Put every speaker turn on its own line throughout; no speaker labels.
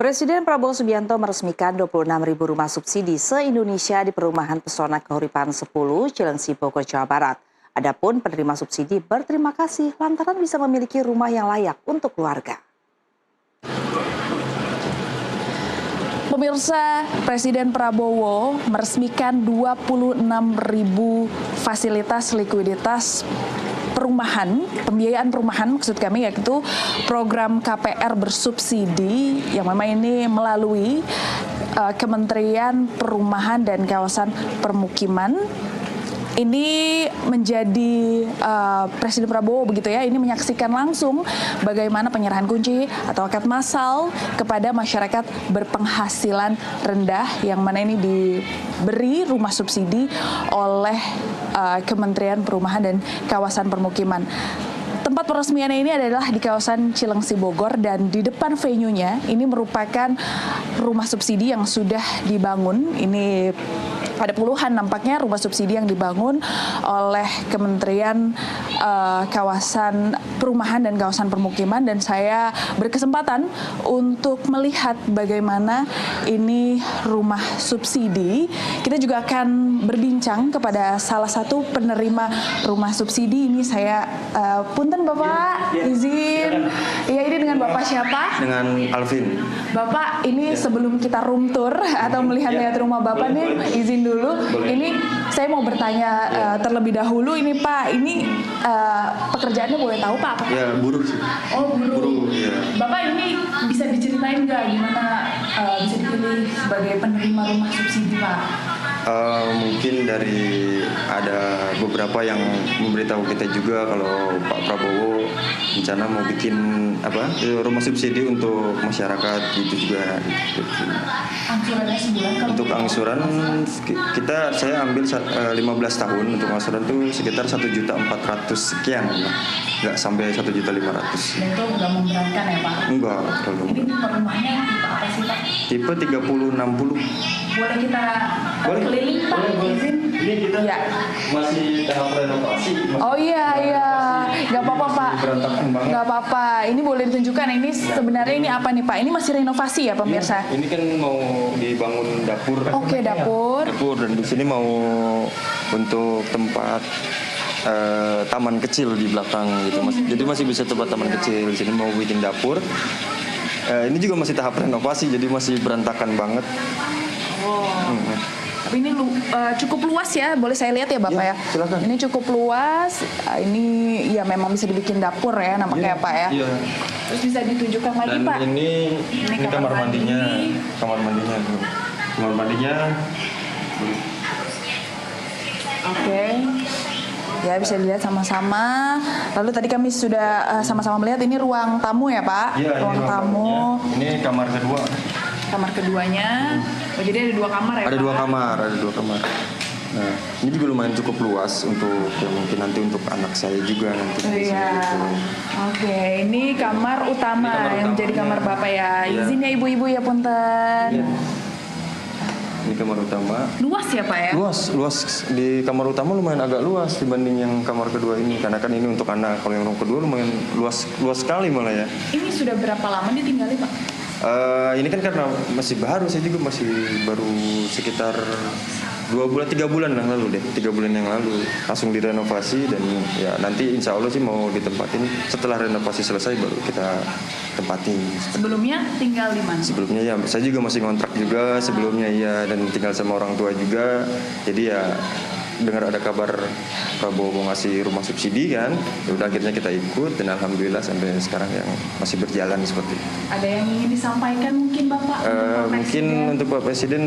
Presiden Prabowo Subianto meresmikan 26.000 rumah subsidi se-Indonesia di Perumahan Pesona Kahuripan 10, Cilengsi, Bogor, Jawa Barat. Adapun penerima subsidi berterima kasih lantaran bisa memiliki rumah yang layak untuk keluarga.
Pemirsa, Presiden Prabowo meresmikan 26.000 fasilitas likuiditas perumahan, pembiayaan perumahan maksud kami, yaitu program KPR bersubsidi yang memang ini melalui Kementerian Perumahan dan Kawasan Permukiman. Ini menjadi Presiden Prabowo begitu ya, ini menyaksikan langsung bagaimana penyerahan kunci atau akad massal kepada masyarakat berpenghasilan rendah yang mana ini diberi rumah subsidi oleh Kementerian Perumahan dan Kawasan Permukiman. Tempat peresmiannya ini adalah di kawasan Cilengsi, Bogor, dan di depan venue-nya ini merupakan rumah subsidi yang sudah dibangun. Ini ada puluhan nampaknya rumah subsidi yang dibangun oleh Kementerian Kawasan Perumahan dan Kawasan Permukiman, dan saya berkesempatan untuk melihat bagaimana ini rumah subsidi. Kita juga akan berbincang kepada salah satu penerima rumah subsidi ini. Saya punten Bapak, izin. Iya, ini dengan Bapak siapa?
Dengan Alvin.
Bapak, ini sebelum kita room tour atau melihat-lihat rumah Bapak nih, izin dulu. Ini saya mau bertanya terlebih dahulu ini Pak, ini pekerjaannya boleh tahu Pak apa?
Ya, buruh sih.
Oh, buruh.
Ya.
Bapak ini bisa diceritain nggak gimana bisa dipilih sebagai penerima rumah subsidi Pak?
Mungkin dari ada beberapa yang memberitahu kita juga kalau Pak Prabowo rencana mau bikin rumah subsidi untuk masyarakat gitu juga.
Angsurannya sebulan kalau
Untuk angsuran saya ambil 15 tahun, untuk angsuran tuh sekitar 1.400.000 sekian, nggak sampai 1.500.000.
dan itu nggak memberatkan ya Pak?
Enggak terlalu.
Ini tipe rumahnya tipe apa sih Pak?
Tipe 3060.
Boleh kita keliling Pak? Izin?
Ini kita
Ya.
masih tahap renovasi.
Oh iya, nggak apa-apa Pak.
Berantakan banget.
Nggak apa-apa. Ini boleh ditunjukkan. Ini sebenarnya ini apa nih Pak? Ini masih renovasi ya pemirsa?
Ini kan mau dibangun dapur.
Oke, dapur.
Dapur, dan di sini mau untuk tempat taman kecil di belakang gitu Mas. Jadi masih bisa tempat taman kecil. Di sini mau bikin dapur. Ini juga masih tahap renovasi, jadi masih berantakan banget.
Tapi ini cukup luas ya, boleh saya lihat ya Bapak ya?
Silakan.
Ini cukup luas, ini ya memang bisa dibikin dapur ya nampaknya Pak ya?
Iya.
Terus bisa ditunjukkan lagi
Dan
Pak?
ini
kamar
mandinya.
mandi.
Kamar mandinya. Kamar mandinya.
Oke. Ya, bisa dilihat sama-sama. Lalu tadi kami sudah sama-sama melihat ini ruang tamu ya Pak?
Iya,
ruang tamu.
Ini kamar kedua.
Kamar keduanya. Oh, jadi ada 2 kamar ya
Ada
Pak?
2 kamar, ada 2 kamar. Nah, ini juga lumayan cukup luas untuk mungkin nanti untuk anak saya juga nanti.
Iya.
Gitu.
Oke, ini kamar utama
Ini kamar
yang
utama.
jadi kamar Bapak ya.
Iya.
Izin ya ibu-ibu ya punten.
Iya. Ini kamar utama.
Luas ya Pak ya?
Luas di kamar utama lumayan agak luas dibanding yang kamar kedua ini, karena kan ini untuk anak. Kalau yang kedua lumayan luas sekali malah ya.
Ini sudah berapa lama ditinggali Pak?
Ini kan karena masih baru, saya juga masih baru sekitar 3 bulan yang lalu deh, 3 bulan yang lalu langsung direnovasi, dan ya nanti insya Allah sih mau ditempatin setelah renovasi selesai baru kita tempatin.
Sebelumnya tinggal di mana?
Sebelumnya ya saya juga masih ngontrak juga sebelumnya ya, dan tinggal sama orang tua juga, jadi ya dengar ada kabar Prabowo mau ngasih rumah subsidi kan, ya udah akhirnya kita ikut, dan alhamdulillah sampai sekarang yang masih berjalan seperti itu.
Ada yang ingin disampaikan mungkin Bapak? untuk Pak
Mungkin
Presiden?
untuk Pak Presiden,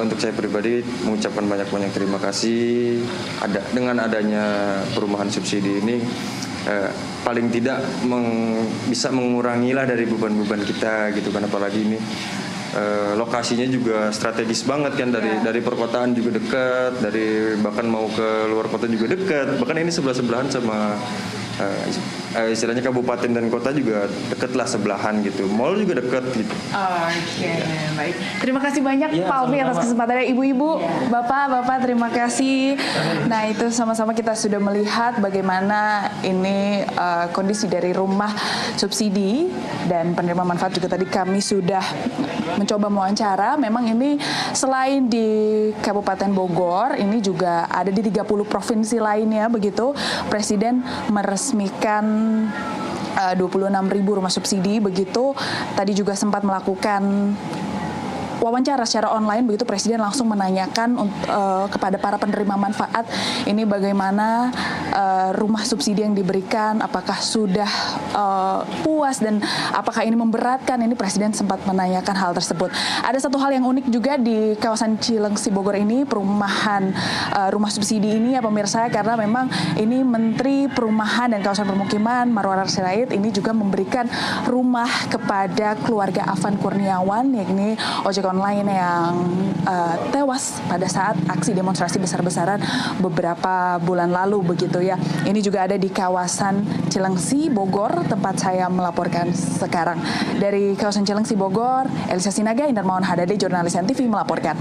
untuk saya pribadi mengucapkan banyak-banyak terima kasih dengan adanya perumahan subsidi ini. Paling tidak bisa mengurangi lah dari beban-beban kita gitu kan, apalagi ini lokasinya juga strategis banget kan, dari perkotaan juga dekat, dari bahkan mau ke luar kota juga dekat, bahkan ini sebelahan sama istilahnya kabupaten dan kota juga deket lah, sebelahan gitu. Mall juga deket gitu.
Oke, baik. Terima kasih banyak
Ya,
Pak Alfi atas
sama-sama.
kesempatannya. Ibu-ibu, bapak-bapak, terima kasih. Nah, itu sama-sama kita sudah melihat bagaimana ini kondisi dari rumah subsidi dan penerima manfaat juga tadi kami sudah mencoba mewawancara. Memang ini selain di Kabupaten Bogor, ini juga ada di 30 provinsi lainnya begitu. Presiden meresmikan 26.000 rumah subsidi begitu. Tadi juga sempat melakukan wawancara secara online begitu, Presiden langsung menanyakan kepada para penerima manfaat ini bagaimana rumah subsidi yang diberikan, apakah sudah puas dan apakah ini memberatkan. Ini Presiden sempat menanyakan hal tersebut. Ada satu hal yang unik juga di kawasan Cilengsi Bogor ini, perumahan rumah subsidi ini ya pemirsa, karena memang ini Menteri Perumahan dan Kawasan Permukiman Marwarar Sirait ini juga memberikan rumah kepada keluarga Afan Kurniawan, yakni ojek online yang tewas pada saat aksi demonstrasi besar-besaran beberapa bulan lalu begitu ya. Ini juga ada di kawasan Cilengsi Bogor, tempat saya melaporkan sekarang. Dari kawasan Cilengsi Bogor, Elisa Sinaga, Indar Mawan Hadade, jurnalis NTV melaporkan.